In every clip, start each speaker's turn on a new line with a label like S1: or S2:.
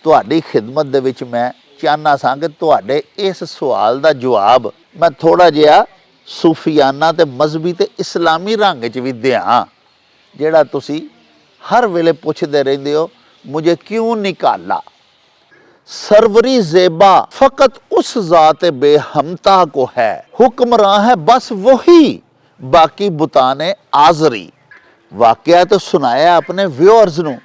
S1: ਤੁਹਾਡੀ ਖਿਦਮਤ ਦੇ ਵਿੱਚ ਮੈਂ ਚਾਹੁੰਦਾ ਸਾਂ ਕਿ ਤੁਹਾਡੇ ਇਸ ਸਵਾਲ ਦਾ ਜਵਾਬ ਮੈਂ ਥੋੜ੍ਹਾ ਜਿਹਾ ਸੂਫੀਆਨਾ ਤੇ ਮਜ਼ਹਬੀ ਤੇ ਇਸਲਾਮੀ ਰੰਗ 'ਚ ਵੀ ਦਿਆਂ, ਜਿਹੜਾ ਤੁਸੀਂ हर वेले पूछते रहते हो, मुझे क्यों निकाला। सरवरी ज़ेबा फ़कत उस ज़ात बेहमता को है, हुक्मरान है बस वही, बाकी बुताने आज़री। वाकया तो सुनाया अपने व्यूअर्स नूं,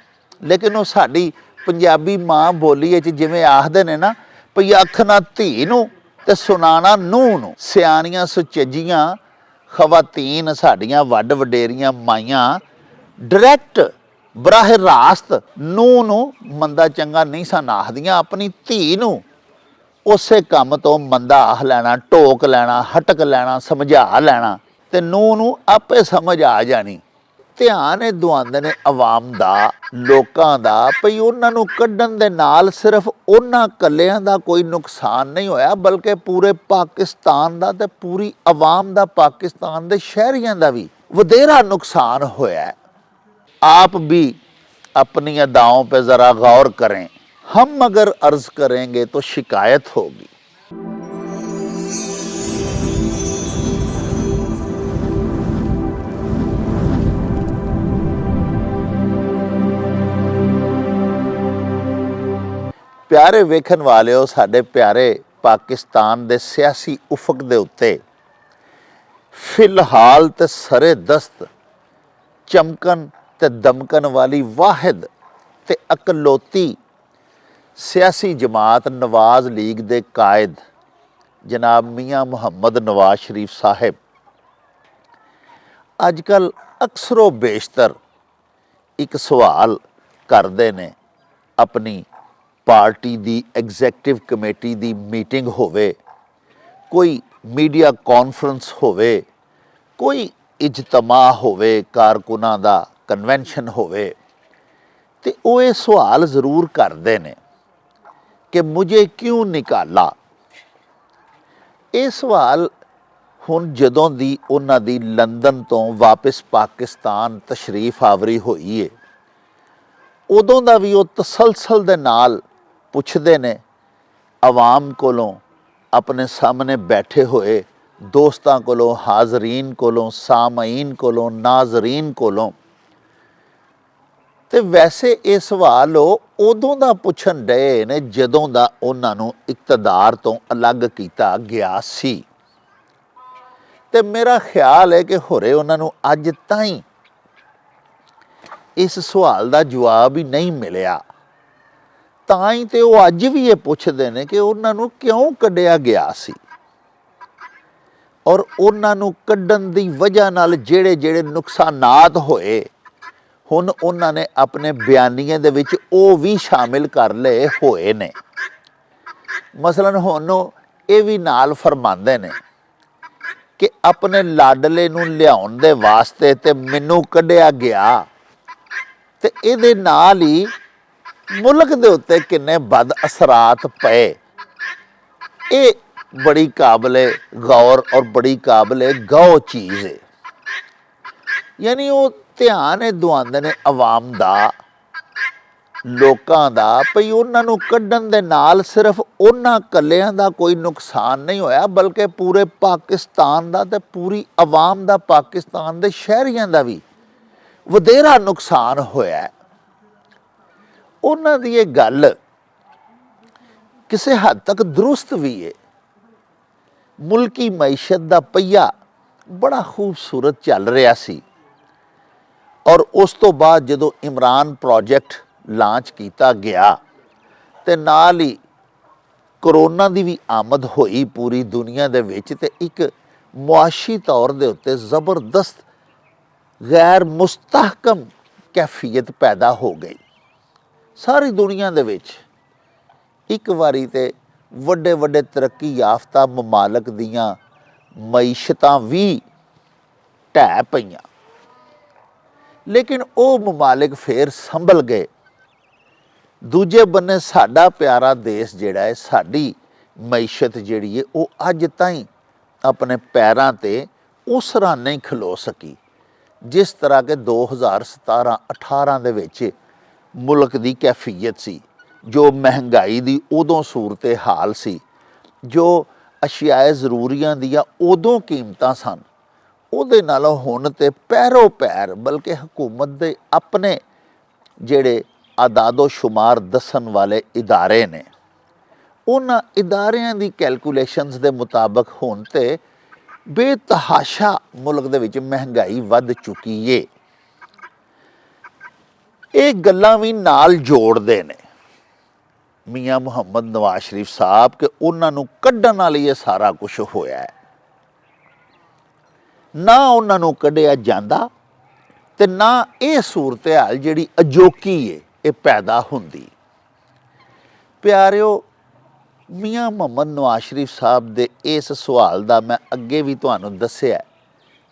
S1: लेकिन वो साडी पंजाबी माँ बोली जिवें आखदे ने ना भई आखना धी नूं ते सुनाना नूह नूं। सियाणियां सुचज्जियां खवातीन साडियां वड्ड वडेरियां माइयां डायरैक्ट बराह रास्त ਨੂੰਹ ਨੂੰ ਮੰਦਾ ਚੰਗਾ ਨਹੀਂ ਸਨ ਆਖਦੀਆਂ, ਆਪਣੀ ਧੀ ਨੂੰ ਉਸੇ ਕੰਮ ਤੋਂ ਮੰਦਾ ਆਖ ਲੈਣਾ, ਟੋਕ ਲੈਣਾ, ਹਟਕ ਲੈਣਾ, ਸਮਝਾ ਲੈਣਾ ਤੇ ਨੂੰਹ ਨੂੰ ਆਪੇ ਸਮਝ ਆ ਜਾਣੀ। ਧਿਆਨ ਇਹ ਦੁਆਉਂਦੇ ਨੇ ਆਵਾਮ ਦਾ, ਲੋਕਾਂ ਦਾ, ਭਈ ਉਹਨਾਂ ਨੂੰ ਕੱਢਣ ਦੇ ਨਾਲ ਸਿਰਫ ਉਹਨਾਂ ਕੱਲਿਆਂ ਦਾ ਕੋਈ ਨੁਕਸਾਨ ਨਹੀਂ ਹੋਇਆ, ਬਲਕਿ ਪੂਰੇ ਪਾਕਿਸਤਾਨ ਦਾ ਤੇ ਪੂਰੀ ਆਵਾਮ ਦਾ, ਪਾਕਿਸਤਾਨ ਦੇ ਸ਼ਹਿਰੀਆਂ ਦਾ ਵੀ ਵਧੇਰਾ ਨੁਕਸਾਨ ਹੋਇਆ। आप भी अपनी अदाओं पे ज़रा गौर करें, हम अगर अर्ज़ करेंगे तो शिकायत होगी। प्यारे वेखन वालिओ, साडे प्यारे पाकिस्तान दे सियासी उफक दे उत्ते फिलहाल ते सरे दस्त चमकन ते दमकन वाली वाहिद ते अकलौती सियासी जमात नवाज लीग दे कायद जनाब मियाँ मुहम्मद नवाज शरीफ साहिब अजकल अक्सरों बेशतर एक सवाल करते ने, अपनी पार्टी दी एग्जैक्टिव कमेटी दी मीटिंग होवे, कोई मीडिया कॉन्फ्रेंस होवे, कोई इजतमा होवे, कारकुनां दा कन्वेंशन होवे, ते वो ये सवाल ज़रूर करते हैं कि मुझे क्यों निकाला। ये सवाल हुण जदों दी उन्हां दी लंदन तो वापस पाकिस्तान तशरीफ आवरी होई है, उदों दा भी वो तसलसल दे नाल पुछदे ने आवाम कोलों, अपने सामने बैठे हुए दोस्तां कोलों, हाजरीन कोलों, सामईन कोलों, नाजरीन कोलों। ते वैसे ये सवाल उदों दा पुछन डए ने जदों दा उन्हां नूं इकतदार तो अलग किया गया सी। ते मेरा ख्याल है कि होरे उन्हां नूं अज ताईं इस सवाल दा जवाब ही नहीं मिलिया, ताईं ते वो अज भी ये पुछदे ने कि उन्हां नूं क्यों कढ़िया गया सी और उन्हां नूं कढ़न दी वजह नाल जेड़े जेड़े नुकसानात होए हुण उन्हां ने अपने बयानीए दे विच वो भी शामिल कर लए होए ने। मसलन हुण ये भी नाल फरमांदे ने कि अपने लाडले नूं लियाउण दे वास्ते ते मैनूं कढ़िया गया, ते इहदे नाल ही मुल्क दे उत्ते किन्ने बद असरात पे। ये बड़ी काबिले गौर और बड़ी काबिले गौ चीज़ है। यानी वो ध्यान है दुआंदे ने आवाम दा, लोकां दा, भई उन्हां नूं कढ़न दे नाल सिर्फ उन्हां कल्लियां दा कोई नुकसान नहीं होया, बल्कि पूरे पाकिस्तान दा ते पूरी आवाम दा, पाकिस्तान दे शहरियां दा भी वधेरा नुकसान होया। उन्हां दी ये गल किसी हद तक दुरुस्त भी है। मुल्की मईशत दा पहिया बड़ा खूबसूरत चल रहा सी, और उस तो बाद जदों इमरान प्रोजेक्ट लांच किया गया ते नाल ही करोना की भी आमद होई पूरी दुनिया दे विच, ते एक मुआशी तौर दे उत्ते ज़बरदस्त गैर मुस्तहकम कैफियत पैदा हो गई सारी दुनिया दे विच। एक वारी ते वड्डे वड्डे तरक्की याफ्ता ममालक दियां मईशतां भी ढह पईयां, लेकिन वो ममालिक फिर संभल गए। दूजे बन्ने साडा प्यारा देश जिहड़ा है, साडी मईशत जिहड़ी है, वो अज ताईं अपने पैरां ते उस तरह नहीं खलो सकी जिस तरह के 2017-18 दे विच मुल्क दी कैफियत सी। ਜੋ ਮਹਿੰਗਾਈ ਦੀ ਉਦੋਂ ਸੂਰਤ ਹਾਲ ਸੀ, ਜੋ ਅਸ਼ਿਆਏ ਜ਼ਰੂਰੀਆਂ ਦੀਆਂ ਉਦੋਂ ਕੀਮਤਾਂ ਸਨ, ਉਹਦੇ ਨਾਲੋਂ ਹੁਣ ਤੇ ਪੈਰੋ ਪੈਰ, ਬਲਕਿ ਹਕੂਮਤ ਦੇ ਆਪਣੇ ਜਿਹੜੇ ਆਦਾਦੋ ਸ਼ੁਮਾਰ ਦੱਸਣ ਵਾਲੇ ਇਦਾਰੇ ਨੇ, ਉਹਨਾਂ ਇਦਾਰਿਆਂ ਦੀ ਕੈਲਕੂਲੇਸ਼ਨਸ ਦੇ ਮੁਤਾਬਕ ਹੁਣ ਤੇ ਬੇਤਹਾਸ਼ਾ ਮੁਲਕ ਦੇ ਵਿੱਚ ਮਹਿੰਗਾਈ ਵੱਧ ਚੁੱਕੀ ਏ। ਇਹ ਗੱਲਾਂ ਵੀ ਨਾਲ ਜੋੜਦੇ ਨੇ ਮੀਆਂ ਮੁਹੰਮਦ ਨਵਾਜ਼ ਸ਼ਰੀਫ ਸਾਹਿਬ ਕਿ ਉਹਨਾਂ ਨੂੰ ਕੱਢਣ ਨਾਲ ਇਹ ਸਾਰਾ ਕੁਝ ਹੋਇਆ ਹੈ। ਨਾ ਉਹਨਾਂ ਨੂੰ ਕੱਢਿਆ ਜਾਂਦਾ ਤੇ ਨਾ ਇਹ ਸੂਰਤ ਹਾਲ ਜਿਹੜੀ ਅਜੋਕੀ ਏ ਇਹ ਪੈਦਾ ਹੁੰਦੀ। ਪਿਆਰਿਓ, ਮੀਆਂ ਮੁਹੰਮਦ ਨਵਾਜ਼ ਸ਼ਰੀਫ ਸਾਹਿਬ ਦੇ ਇਸ ਸਵਾਲ ਦਾ ਮੈਂ ਅੱਗੇ ਵੀ ਤੁਹਾਨੂੰ ਦੱਸਿਆ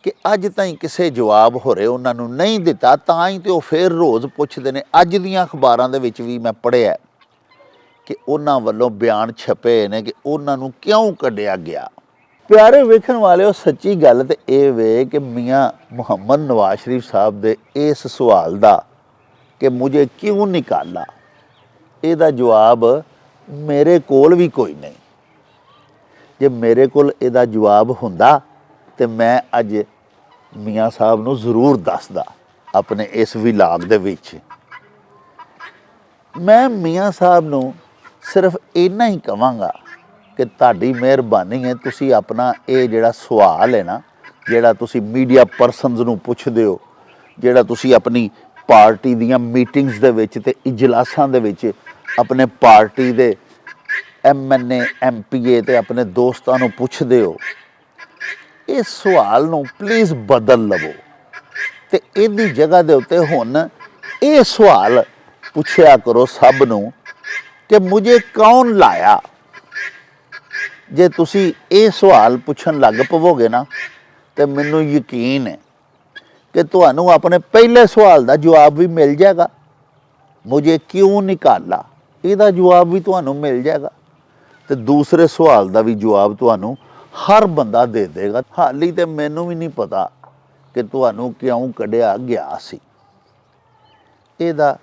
S1: ਕਿ ਅੱਜ ਤਾਈਂ ਕਿਸੇ ਜਵਾਬ ਹੋਰੇ ਉਹਨਾਂ ਨੂੰ ਨਹੀਂ ਦਿੱਤਾ, ਤਾਂ ਹੀ ਤੇ ਉਹ ਫਿਰ ਰੋਜ਼ ਪੁੱਛਦੇ ਨੇ। ਅੱਜ ਦੀਆਂ ਅਖਬਾਰਾਂ ਦੇ ਵਿੱਚ ਵੀ ਮੈਂ ਪੜ੍ਹਿਆ ਕਿ ਉਹਨਾਂ ਵੱਲੋਂ ਬਿਆਨ ਛਪੇ ਨੇ ਕਿ ਉਹਨਾਂ ਨੂੰ ਕਿਉਂ ਕੱਢਿਆ ਗਿਆ। ਪਿਆਰੇ ਵੇਖਣ ਵਾਲਿਓ, ਸੱਚੀ ਗੱਲ ਤੇ ਇਹ ਵੇ ਕਿ ਮੀਆਂ ਮੁਹੰਮਦ ਨਵਾਜ਼ ਸ਼ਰੀਫ ਸਾਹਿਬ ਦੇ ਇਸ ਸਵਾਲ ਦਾ ਕਿ ਮੁਝੇ ਕਿਉਂ ਨਿਕਾਲਾ, ਇਹਦਾ ਜਵਾਬ ਮੇਰੇ ਕੋਲ ਵੀ ਕੋਈ ਨਹੀਂ। ਜੇ ਮੇਰੇ ਕੋਲ ਇਹਦਾ ਜਵਾਬ ਹੁੰਦਾ ਤੇ ਮੈਂ ਅੱਜ ਮੀਆਂ ਸਾਹਿਬ ਨੂੰ ਜ਼ਰੂਰ ਦੱਸਦਾ ਆਪਣੇ ਇਸ ਵਿਲਾਗ ਦੇ ਵਿੱਚ। ਮੈਂ ਮੀਆਂ ਸਾਹਿਬ ਨੂੰ ਸਿਰਫ ਇੰਨਾ ਹੀ ਕਹਾਂਗਾ ਕਿ ਤੁਹਾਡੀ ਮਿਹਰਬਾਨੀ ਹੈ, ਤੁਸੀਂ ਆਪਣਾ ਇਹ ਜਿਹੜਾ ਸਵਾਲ ਹੈ ਨਾ, ਜਿਹੜਾ ਤੁਸੀਂ ਮੀਡੀਆ ਪਰਸਨਸ ਨੂੰ ਪੁੱਛਦੇ ਹੋ, ਜਿਹੜਾ ਤੁਸੀਂ ਆਪਣੀ ਪਾਰਟੀ ਦੀਆਂ ਮੀਟਿੰਗਸ ਦੇ ਵਿੱਚ ਤੇ ਇਜਲਾਸਾਂ ਦੇ ਵਿੱਚ ਆਪਣੇ ਪਾਰਟੀ ਦੇ MNA MPA ਤੇ ਆਪਣੇ ਦੋਸਤਾਂ ਨੂੰ ਪੁੱਛਦੇ ਹੋ, ਇਸ ਸਵਾਲ ਨੂੰ ਪਲੀਜ਼ ਬਦਲ ਲਵੋ ਤੇ ਇਹਦੀ ਜਗ੍ਹਾ ਦੇ ਉੱਤੇ ਹੁਣ ਇਹ ਸਵਾਲ ਪੁੱਛਿਆ ਕਰੋ ਸਭ ਨੂੰ ਕਿ ਮੁਝੇ ਕੌਣ ਲਾਇਆ। ਜੇ ਤੁਸੀਂ ਇਹ ਸਵਾਲ ਪੁੱਛਣ ਲੱਗ ਪਵੋਗੇ ਨਾ ਤੇ ਮੈਨੂੰ ਯਕੀਨ ਹੈ ਕਿ ਤੁਹਾਨੂੰ ਆਪਣੇ ਪਹਿਲੇ ਸਵਾਲ ਦਾ ਜਵਾਬ ਵੀ ਮਿਲ ਜਾਏਗਾ। ਮੁਝੇ ਕਿਉਂ ਨਿਕਾਲਾ, ਇਹਦਾ ਜਵਾਬ ਵੀ ਤੁਹਾਨੂੰ ਮਿਲ ਜਾਏਗਾ ਤੇ ਦੂਸਰੇ ਸਵਾਲ ਦਾ ਵੀ ਜਵਾਬ ਤੁਹਾਨੂੰ ਹਰ ਬੰਦਾ ਦੇ ਦੇਗਾ। ਹਾਲੀ ਤੇ ਮੈਨੂੰ ਵੀ ਨਹੀਂ ਪਤਾ ਕਿ ਤੁਹਾਨੂੰ ਕਿਉਂ ਕੱਢਿਆ ਗਿਆ ਸੀ। ਇਹਦਾ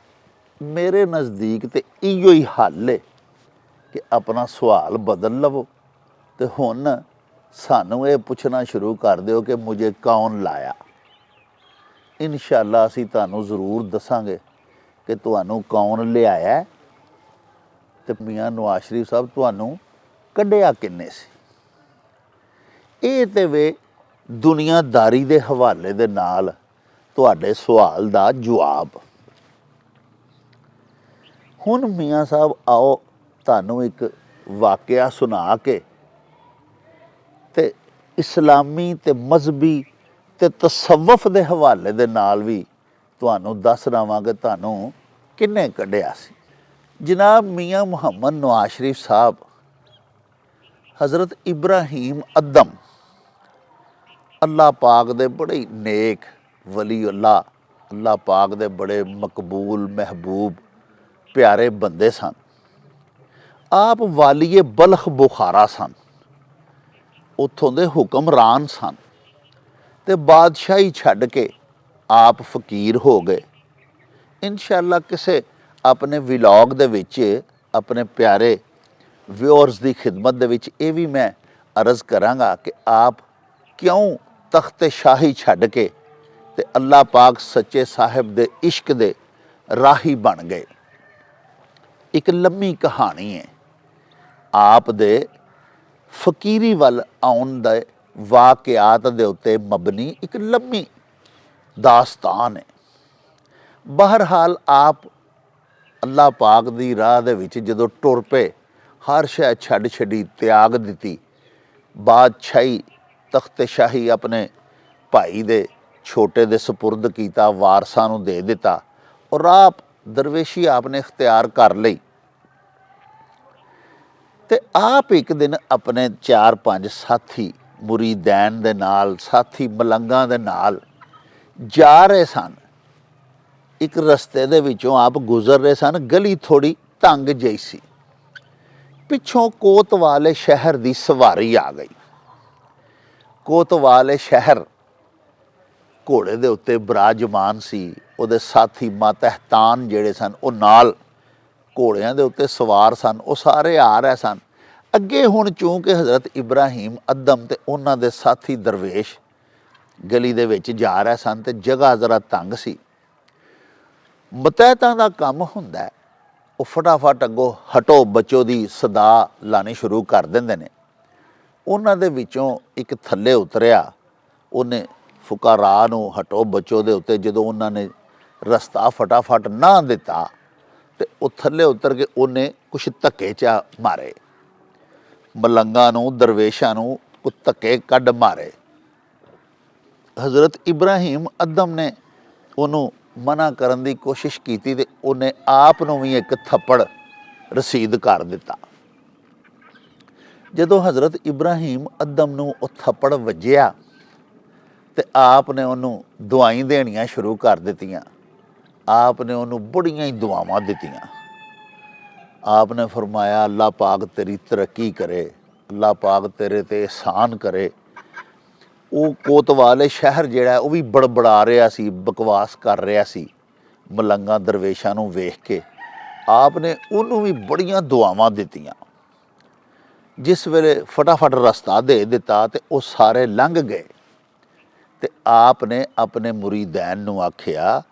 S1: ਮੇਰੇ ਨਜ਼ਦੀਕ ਤੇ ਇਹੋ ਹੀ ਹੱਲ ਹੈ ਕਿ ਆਪਣਾ ਸਵਾਲ ਬਦਲ ਲਵੋ ਤੇ ਹੁਣ ਸਾਨੂੰ ਇਹ ਪੁੱਛਣਾ ਸ਼ੁਰੂ ਕਰ ਦਿਓ ਕਿ ਮੁਝੇ ਕੌਣ ਲਾਇਆ। ਇਨਸ਼ਾਅੱਲਾ ਅਸੀਂ ਤੁਹਾਨੂੰ ਜ਼ਰੂਰ ਦੱਸਾਂਗੇ ਕਿ ਤੁਹਾਨੂੰ ਕੌਣ ਲਿਆਇਆ ਤੇ ਮੀਆਂ ਨਵਾਜ਼ ਸ਼ਰੀਫ ਸਾਹਿਬ ਤੁਹਾਨੂੰ ਕੱਢਿਆ ਕਿੰਨੇ ਸੀ। ਇਹ ਤੇ ਵੇ ਦੁਨੀਆਦਾਰੀ ਦੇ ਹਵਾਲੇ ਦੇ ਨਾਲ ਤੁਹਾਡੇ ਸਵਾਲ ਦਾ ਜਵਾਬ। ਹੁਣ ਮੀਆਂ ਸਾਹਿਬ ਆਓ ਤੁਹਾਨੂੰ ਇੱਕ ਵਾਕਿਆ ਸੁਣਾ ਕੇ ਤੇ ਇਸਲਾਮੀ ਤੇ ਮਜ਼ਹਬੀ ਤੇ ਤਸੱਵੁਫ ਦੇ ਹਵਾਲੇ ਦੇ ਨਾਲ ਵੀ ਤੁਹਾਨੂੰ ਦੱਸ ਰਹਾਂਗੇ ਤੁਹਾਨੂੰ ਕਿੰਨੇ ਕੱਢਿਆ ਸੀ। ਜਨਾਬ ਮੀਆਂ ਮੁਹੰਮਦ ਨਵਾਜ਼ ਸ਼ਰੀਫ ਸਾਹਿਬ ਹਜ਼ਰਤ ਇਬਰਾਹੀਮ ਅਦਮ ਅੱਲਾਹ ਪਾਕ ਦੇ ਬੜੇ ਨੇਕ ਵਲੀ ਅੱਲਾਹ ਪਾਕ ਦੇ ਬੜੇ ਮਕਬੂਲ ਮਹਿਬੂਬ ਪਿਆਰੇ ਬੰਦੇ ਸਨ। ਆਪ ਵਾਲੀਏ ਬਲਖ ਬੁਖਾਰਾ ਸਨ, ਉੱਥੋਂ ਦੇ ਹੁਕਮਰਾਨ ਸਨ ਤੇ ਬਾਦਸ਼ਾਹੀ ਛੱਡ ਕੇ ਆਪ ਫਕੀਰ ਹੋ ਗਏ। ਇਨਸ਼ਾਅੱਲਾ ਕਿਸੇ ਆਪਣੇ ਵਲੌਗ ਦੇ ਵਿੱਚ ਆਪਣੇ ਪਿਆਰੇ ਵਿਊਅਰਸ ਦੀ ਖਿਦਮਤ ਦੇ ਵਿੱਚ ਇਹ ਵੀ ਮੈਂ ਅਰਜ਼ ਕਰਾਂਗਾ ਕਿ ਆਪ ਕਿਉਂ ਤਖਤ ਸ਼ਾਹੀ ਛੱਡ ਕੇ ਤੇ ਅੱਲਾਹ ਪਾਕ ਸੱਚੇ ਸਾਹਿਬ ਦੇ ਇਸ਼ਕ ਦੇ ਰਾਹੀ ਬਣ ਗਏ। ਇੱਕ ਲੰਮੀ ਕਹਾਣੀ ਹੈ ਆਪ ਦੇ ਫਕੀਰੀ ਵੱਲ ਆਉਣ ਦੇ ਵਾਕਿਆਤ ਦੇ ਉੱਤੇ ਮਬਨੀ ਇੱਕ ਲੰਮੀ ਦਾਸਤਾਨ ਹੈ। ਬਹਰਹਾਲ ਆਪ ਅੱਲਾਹ ਪਾਕ ਦੀ ਰਾਹ ਦੇ ਵਿੱਚ ਜਦੋਂ ਟੁਰ ਪਏ, ਹਰ ਸ਼ੈ ਛੱਡ ਛੱਡੀ, ਤਿਆਗ ਦਿੱਤੀ, ਬਾਦਸ਼ਾਹੀ ਤਖਤ ਸ਼ਾਹੀ ਆਪਣੇ ਭਾਈ ਦੇ ਛੋਟੇ ਦੇ ਸਪੁਰਦ ਕੀਤਾ, ਵਾਰਸਾਂ ਨੂੰ ਦੇ ਦਿੱਤਾ ਔਰ ਆਪ ਦਰਵੇਸ਼ੀ ਆਪ ਨੇ ਇਖਤਿਆਰ ਕਰ ਲਈ। ਤੇ ਆਪ ਇੱਕ ਦਿਨ ਆਪਣੇ 4-5 ਸਾਥੀ ਮੁਰੀदैन ਦੇ ਨਾਲ, ਸਾਥੀ ਮਲੰਗਾਂ ਦੇ ਨਾਲ ਜਾ ਰਹੇ ਸਨ। ਇੱਕ ਰਸਤੇ ਦੇ ਵਿੱਚੋਂ ਆਪ ਗੁਜ਼ਰ ਰਹੇ ਸਨ, ਗਲੀ ਥੋੜੀ ਤੰਗ ਜਿਹੀ ਸੀ। ਪਿੱਛੋਂ ਕੋਤਵਾਲ ਸ਼ਹਿਰ ਦੀ ਸਵਾਰੀ ਆ ਗਈ। ਕੋਤਵਾਲ ਸ਼ਹਿਰ ਘੋੜੇ ਦੇ ਉੱਤੇ ਬਿਰਾਜਮਾਨ ਸੀ, ਉਹਦੇ ਸਾਥੀ ਮਾਤਹਿਤਾਨ ਜਿਹੜੇ ਸਨ ਉਹ ਨਾਲ ਘੋੜਿਆਂ ਦੇ ਉੱਤੇ ਸਵਾਰ ਸਨ, ਉਹ ਸਾਰੇ ਆ ਰਹੇ ਸਨ। ਅੱਗੇ ਹੁਣ ਚੂੰਕਿ ਹਜ਼ਰਤ ਇਬਰਾਹੀਮ ਅਦਮ ਤੇ ਉਹਨਾਂ ਦੇ ਸਾਥੀ ਦਰਵੇਸ਼ ਗਲੀ ਦੇ ਵਿੱਚ ਜਾ ਰਹੇ ਸਨ ਤੇ ਜਗ੍ਹਾ ਜ਼ਰਾ ਤੰਗ ਸੀ। ਮਤਹਿਤਾਂ ਦਾ ਕੰਮ ਹੁੰਦਾ ਹੈ, ਉਹ ਫਟਾਫਟ ਅੱਗੋਂ ਹਟੋ ਬੱਚੋ ਦੀ ਸਦਾ ਲਾਣੀ ਸ਼ੁਰੂ ਕਰ ਦਿੰਦੇ ਨੇ। ਉਹਨਾਂ ਦੇ ਵਿੱਚੋਂ ਇੱਕ ਥੱਲੇ ਉਤਰਿਆ, ਉਹਨੇ ਫੁਕਾਰਾ ਨੂੰ ਹਟੋ ਬੱਚੋ ਦੇ ਉੱਤੇ ਜਦੋਂ ਉਹਨਾਂ ਨੇ ਰਸਤਾ ਫਟਾਫਟ ਨਾ ਦਿੱਤਾ ਤੇ ਉਹ ਥੱਲੇ ਉਤਰ ਕੇ ਉਹਨੇ ਕੁਛ ਧੱਕੇ ਚਾ ਮਾਰੇ, ਮਲੰਗਾਂ ਨੂੰ ਦਰਵੇਸ਼ਾਂ ਨੂੰ ਕੁਛ ਧੱਕੇ ਕੱਢ ਮਾਰੇ। ਹਜ਼ਰਤ ਇਬਰਾਹੀਮ ਅਦਮ ਨੇ ਉਹਨੂੰ ਮਨਾ ਕਰਨ ਦੀ ਕੋਸ਼ਿਸ਼ ਕੀਤੀ ਤੇ ਉਹਨੇ ਆਪ ਨੂੰ ਵੀ ਇੱਕ ਥੱਪੜ ਰਸੀਦ ਕਰ ਦਿੱਤਾ। ਜਦੋਂ ਹਜ਼ਰਤ ਇਬਰਾਹੀਮ ਅਦਮ ਨੂੰ ਉਹ ਥੱਪੜ ਵੱਜਿਆ ਤੇ ਆਪ ਨੇ ਉਹਨੂੰ ਦੁਆਈ ਦੇਣੀਆਂ ਸ਼ੁਰੂ ਕਰ ਦਿੱਤੀਆਂ। ਆਪ ਨੇ ਉਹਨੂੰ ਬੜੀਆਂ ਹੀ ਦੁਆਵਾਂ ਦਿੱਤੀਆਂ। ਆਪ ਨੇ ਫਰਮਾਇਆ, ਅੱਲਾ ਪਾਕ ਤੇਰੀ ਤਰੱਕੀ ਕਰੇ, ਅੱਲਾ ਪਾਕ ਤੇਰੇ ਤੇ ਇਹਸਾਨ ਕਰੇ। ਉਹ ਕੋਤਵਾਲ ਸ਼ਹਿਰ ਜਿਹੜਾ ਉਹ ਵੀ ਬੜਬੜਾ ਰਿਹਾ ਸੀ, ਬਕਵਾਸ ਕਰ ਰਿਹਾ ਸੀ ਮਲੰਗਾਂ ਦਰਵੇਸ਼ਾਂ ਨੂੰ ਵੇਖ ਕੇ। ਆਪ ਨੇ ਉਹਨੂੰ ਵੀ ਬੜੀਆਂ ਦੁਆਵਾਂ ਦਿੱਤੀਆਂ। ਜਿਸ ਵੇਲੇ ਫਟਾਫਟ ਰਸਤਾ ਦੇ ਦਿੱਤਾ ਤੇ ਉਹ ਸਾਰੇ ਲੰਘ ਗਏ ਤੇ ਆਪ ਨੇ ਆਪਣੇ ਮੁਰੀदैन ਨੂੰ ਆਖਿਆ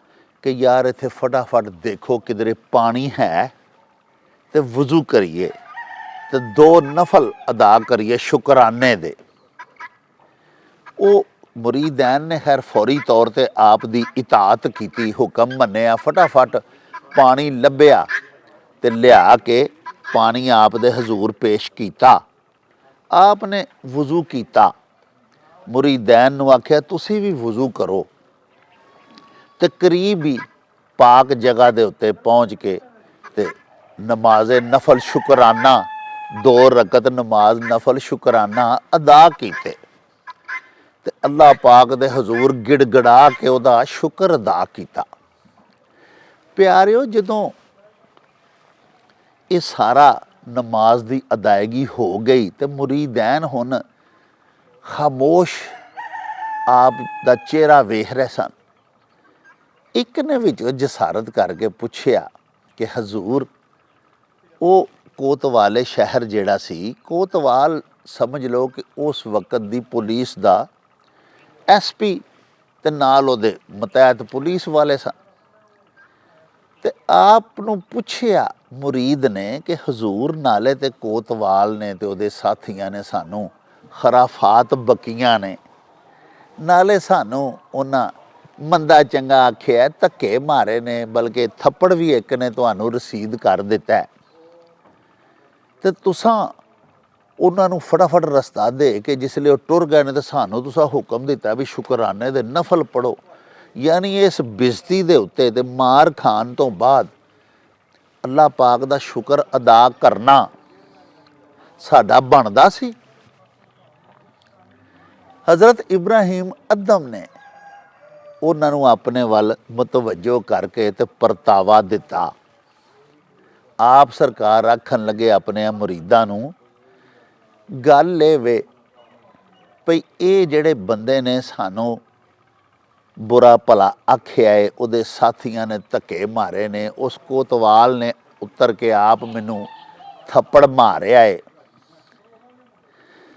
S1: ਕਿ ਯਾਰ ਇੱਥੇ ਫਟਾਫਟ ਦੇਖੋ ਕਿਧਰੇ ਪਾਣੀ ਹੈ ਤੇ ਵਜ਼ੂ ਕਰੀਏ ਤੇ 2 ਨਫਲ ਅਦਾ ਕਰੀਏ ਸ਼ੁਕਰਾਨੇ ਦੇ। ਉਹ ਮੁਰੀदैन ਨੇ ਖੈਰ ਫੌਰੀ ਤੌਰ ਤੇ ਆਪ ਦੀ ਇਤਾਅਤ ਕੀਤੀ, ਹੁਕਮ ਮੰਨਿਆ, ਫਟਾਫਟ ਪਾਣੀ ਲੱਭਿਆ ਤੇ ਲਿਆ ਕੇ ਪਾਣੀ ਆਪ ਦੇ ਹਜ਼ੂਰ ਪੇਸ਼ ਕੀਤਾ। ਆਪ ਨੇ ਵਜ਼ੂ ਕੀਤਾ, ਮੁਰੀदैन ਨੂੰ ਆਖਿਆ ਤੁਸੀਂ ਵੀ ਵਜ਼ੂ ਕਰੋ। ਤੇ ਕਰੀਬ ਹੀ ਪਾਕ ਜਗ੍ਹਾ ਦੇ ਉੱਤੇ ਪਹੁੰਚ ਕੇ ਤੇ ਨਮਾਜ਼ ਨਫਲ ਸ਼ੁਕਰਾਨਾ 2 ਰਕਤ ਨਮਾਜ਼ ਨਫਲ ਸ਼ੁਕਰਾਨਾ ਅਦਾ ਕੀਤੇ ਤੇ ਅੱਲਾ ਪਾਕ ਦੇ ਹਜ਼ੂਰ ਗਿੜਗੜਾ ਕੇ ਉਹਦਾ ਸ਼ੁਕਰ ਅਦਾ ਕੀਤਾ। ਪਿਆਰਿਓ, ਜਦੋਂ ਇਹ ਸਾਰਾ ਨਮਾਜ਼ ਦੀ ਅਦਾਇਗੀ ਹੋ ਗਈ ਤੇ ਮੁਰੀदैन ਹੁਣ ਖਾਮੋਸ਼ ਆਪ ਦਾ ਚਿਹਰਾ ਵੇਖ ਰਹੇ ਸਨ। ਇੱਕ ਨੇ ਵਿੱਚੋਂ ਜਸਾਰਤ ਕਰਕੇ ਪੁੱਛਿਆ ਕਿ ਹਜ਼ੂਰ, ਉਹ ਕੋਤਵਾਲ ਸ਼ਹਿਰ ਜਿਹੜਾ ਸੀ, ਕੋਤਵਾਲ ਸਮਝ ਲਓ ਕਿ ਉਸ ਵਕਤ ਦੀ ਪੁਲਿਸ ਦਾ SP ਤੇ ਨਾਲ ਉਹਦੇ ਮਤਹਿਤ ਪੁਲਿਸ ਵਾਲੇ ਸਨ। ਤੇ ਆਪ ਨੂੰ ਪੁੱਛਿਆ ਮੁਰੀਦ ਨੇ ਕਿ ਹਜ਼ੂਰ, ਨਾਲੇ ਤੇ ਕੋਤਵਾਲ ਨੇ ਤੇ ਉਹਦੇ ਸਾਥੀਆਂ ਨੇ ਸਾਨੂੰ ਖਰਾਫਾਤ ਬਕੀਆਂ ਨੇ, ਨਾਲੇ ਸਾਨੂੰ ਉਹਨਾਂ ਮੰਦਾ ਚੰਗਾ ਆਖਿਆ, ਧੱਕੇ ਮਾਰੇ ਨੇ, ਬਲਕਿ ਥੱਪੜ ਵੀ ਇੱਕ ਨੇ ਤੁਹਾਨੂੰ ਰਸੀਦ ਕਰ ਦਿੱਤਾ ਤੇ ਤੁਸਾਂ ਉਹਨਾਂ ਨੂੰ ਫਟਾਫਟ ਰਸਤਾ ਦੇ ਕੇ ਜਿਸਲੇ ਉਹ ਟੁਰ ਗਏ ਨੇ ਤੇ ਸਾਨੂੰ ਤੁਸਾਂ ਹੁਕਮ ਦਿੱਤਾ ਵੀ ਸ਼ੁਕਰਾਨੇ ਦੇ ਨਫਲ ਪੜੋ। ਯਾਨੀ ਇਸ ਬਿਜ਼ਤੀ ਦੇ ਉੱਤੇ ਤੇ ਮਾਰ ਖਾਣ ਤੋਂ ਬਾਅਦ ਅੱਲਾ ਪਾਕ ਦਾ ਸ਼ੁਕਰ ਅਦਾ ਕਰਨਾ ਸਾਡਾ ਬਣਦਾ ਸੀ। ਹਜ਼ਰਤ ਇਬਰਾਹੀਮ ਅਦਮ ਨੇ ਉਹਨਾਂ ਨੂੰ ਆਪਣੇ ਵੱਲ ਮੁਤਵੱਜੋ ਕਰਕੇ ਤੇ ਪਰਤਾਵਾ ਦਿੱਤਾ। ਆਪ ਸਰਕਾਰ ਆਖਣ ਲੱਗੇ ਆਪਣੇ ਮੁਰੀਦਾਂ ਨੂੰ, ਗੱਲ ਇਹ ਵੇ ਭਈ ਇਹ ਜਿਹੜੇ ਬੰਦੇ ਨੇ ਸਾਨੂੰ ਬੁਰਾ ਭਲਾ ਆਖਿਆ ਏ, ਉਹਦੇ ਸਾਥੀਆਂ ਨੇ ਧੱਕੇ ਮਾਰੇ ਨੇ, ਉਸ ਕੋਤਵਾਲ ਨੇ ਉਤਰ ਕੇ ਆਪ ਮੈਨੂੰ ਥੱਪੜ ਮਾਰਿਆ ਏ।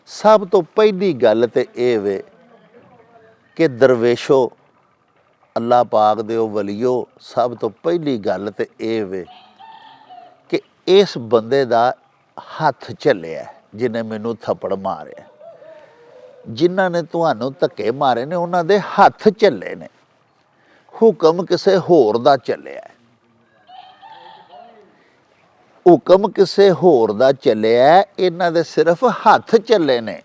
S1: ਸਭ ਤੋਂ ਪਹਿਲੀ ਗੱਲ ਤੇ ਇਹ ਵੇ ਕਿ ਦਰਵੇਸ਼ੋ, ਅੱਲਾ ਪਾਕ ਦੇ ਉਹ ਵਲੀਓ, ਸਭ ਤੋਂ ਪਹਿਲੀ ਗੱਲ ਤੇ ਇਹ ਵੇ ਕਿ ਇਸ ਬੰਦੇ ਦਾ ਹੱਥ ਝੱਲਿਆ ਜਿਹਨੇ ਮੈਨੂੰ ਥੱਪੜ ਮਾਰਿਆ। ਜਿਨ੍ਹਾਂ ਨੇ ਤੁਹਾਨੂੰ ਧੱਕੇ ਮਾਰੇ ਨੇ ਉਹਨਾਂ ਦੇ ਹੱਥ ਝੱਲੇ ਨੇ, ਹੁਕਮ ਕਿਸੇ ਹੋਰ ਦਾ ਚੱਲਿਆ। ਹੁਕਮ ਕਿਸੇ ਹੋਰ ਦਾ ਚੱਲਿਆ, ਇਹਨਾਂ ਦੇ ਸਿਰਫ ਹੱਥ ਚੱਲੇ ਨੇ।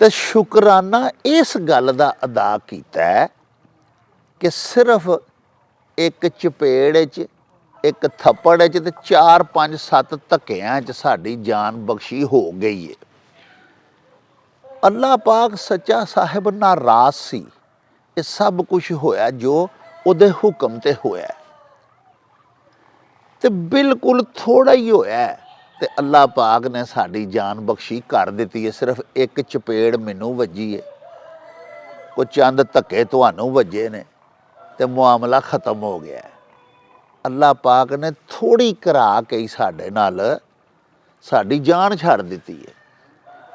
S1: ਤੇ ਸ਼ੁਕਰਾਨਾ ਇਸ ਗੱਲ ਦਾ ਅਦਾ ਕੀਤਾ ਕਿ ਸਿਰਫ ਇੱਕ ਚਪੇੜ 'ਚ, ਇੱਕ ਥੱਪੜ 'ਚ ਤੇ 4 5 7 ਧੱਕਿਆਂ 'ਚ ਸਾਡੀ ਜਾਨ ਬਖਸ਼ੀ ਹੋ ਗਈ ਹੈ। ਅੱਲਾ ਪਾਕ ਸੱਚਾ ਸਾਹਿਬ ਨਾਰਾਜ਼ ਸੀ। ਇਹ ਸਭ ਕੁਝ ਹੋਇਆ ਜੋ ਉਹਦੇ ਹੁਕਮ ਤੇ ਹੋਇਆ ਤੇ ਬਿਲਕੁਲ ਥੋੜਾ ਹੀ ਹੋਇਆ ਤੇ ਅੱਲਾ ਪਾਕ ਨੇ ਸਾਡੀ ਜਾਨ ਬਖਸ਼ੀ ਕਰ ਦਿੱਤੀ ਹੈ। ਸਿਰਫ ਇੱਕ ਚਪੇੜ ਮੈਨੂੰ ਵੱਜੀ ਹੈ, ਕੋਈ ਚੰਦ ਧੱਕੇ ਤੁਹਾਨੂੰ ਵੱਜੇ ਨੇ ਤੇ ਮਾਮਲਾ ਖਤਮ ਹੋ ਗਿਆ। अल्लाह पाक ने थोड़ी करा के ही साडे नाल साडी जान छड़ दित्ती है।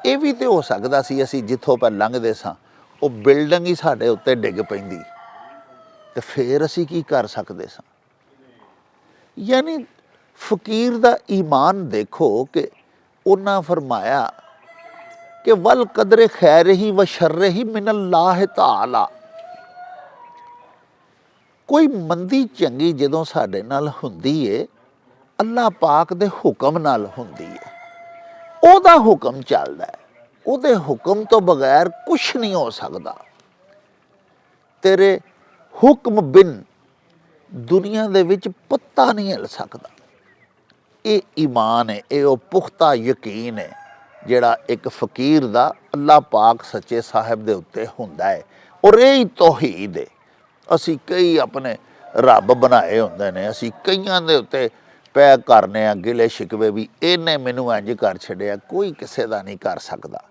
S1: ये भी तो हो सकदा सी असीं जिथों पर लंघदे सां वो बिल्डिंग ही साडे उत्ते डिग पैंदी ते फिर असीं की कर सकदे सां। यानी फकीर दा ईमान देखो कि उन्हां फरमाया कि वल कदरे खैर ही व शर्र ही मिनल्लाह ताला। कोई मंदी चंगी जदों साडे नाल हुंदी है अल्लाह पाक दे हुक्म नाल हुंदी है। ओदा हुक्म चलदा है, ओदे हुक्म तो बगैर कुछ नहीं हो सकदा। तेरे हुक्म बिन दुनिया दे विच पत्ता नहीं हिल सकदा। ये ईमान है, ये वो पुख्ता यकीन है जिहड़ा एक फकीर दा अल्लाह पाक सच्चे साहिब दे उत्ते हुंदा है। और यही तौहीद है। असी कई अपने रब बनाए हुंदे ने, असी कईयां दे उत्ते पै करने आ गिले शिकवे भी इहने मैनू इंज कर छड्डिया, कोई किसे दा नहीं कर सकदा।